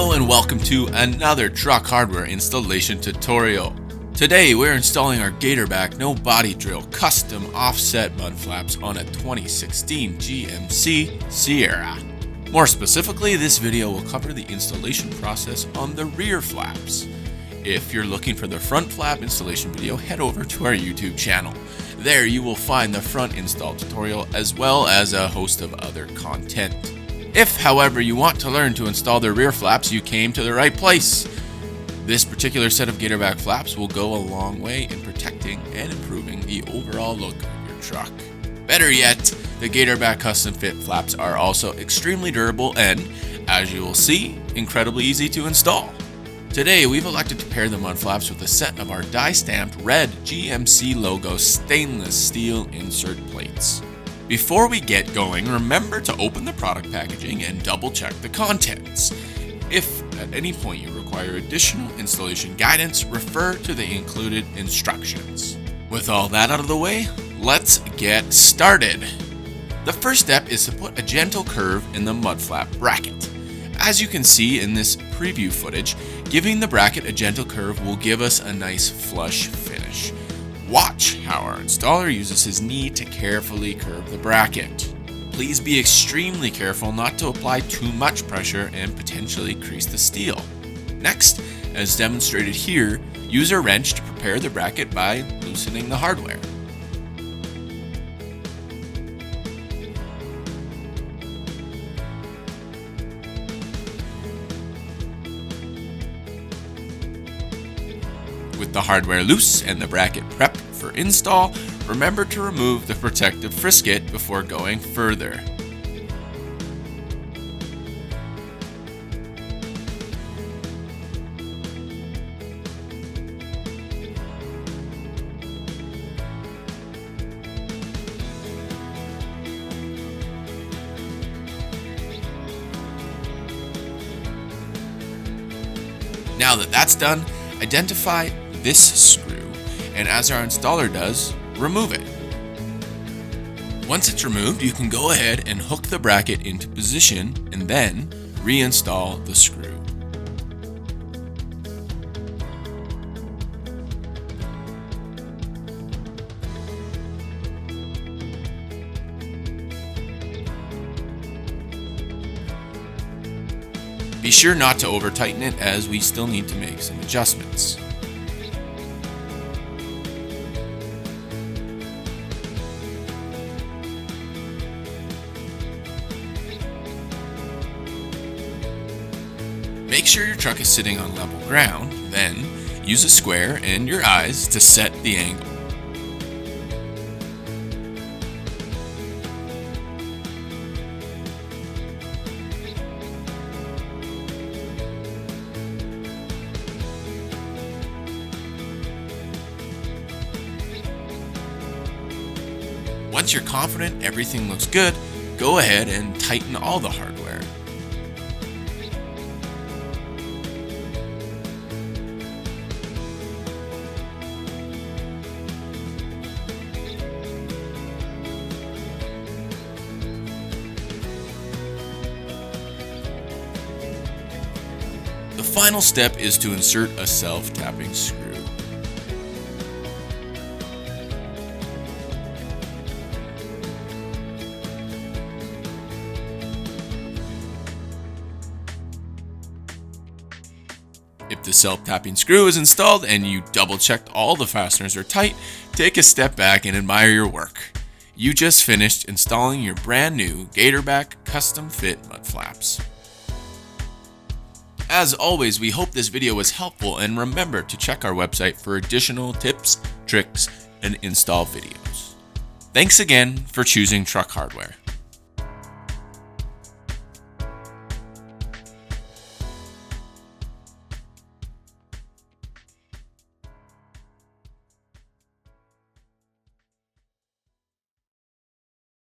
Hello and welcome to another truck hardware installation tutorial. Today we're installing our Gatorback no body drill custom offset mud flaps on a 2016 GMC Sierra. More specifically, this video will cover the installation process on the rear flaps. If you're looking for the front flap installation video, head over to our YouTube channel. There you will find the front install tutorial as well as a host of other content. If, however, you want to learn to install the rear flaps, you came to the right place. This particular set of Gatorback flaps will go a long way in protecting and improving the overall look of your truck. Better yet, the Gatorback custom fit flaps are also extremely durable and, as you will see, incredibly easy to install. Today, we've elected to pair the mud flaps with a set of our die-stamped red GMC logo stainless steel insert plates. Before we get going, remember to open the product packaging and double check the contents. If at any point you require additional installation guidance, refer to the included instructions. With all that out of the way, let's get started. The first step is to put a gentle curve in the mud flap bracket. As you can see in this preview footage, giving the bracket a gentle curve will give us a nice flush finish. Watch how our installer uses his knee to carefully curve the bracket. Please be extremely careful not to apply too much pressure and potentially crease the steel. Next, as demonstrated here, use a wrench to prepare the bracket by loosening the hardware. With the hardware loose and the bracket prepped for install, remember to remove the protective frisket before going further. Now that that's done, identify this screw, and as our installer does, remove it. Once it's removed, you can go ahead and hook the bracket into position and then reinstall the screw. Be sure not to over-tighten it as we still need to make some adjustments. Make sure your truck is sitting on level ground, then use a square and your eyes to set the angle. Once you're confident everything looks good, go ahead and tighten all the hardware. The final step is to insert a self-tapping screw. If the self-tapping screw is installed and you double-checked all the fasteners are tight, take a step back and admire your work. You just finished installing your brand new Gatorback custom fit mud flaps. As always, we hope this video was helpful, and remember to check our website for additional tips, tricks, and install videos. Thanks again for choosing Truck Hardware.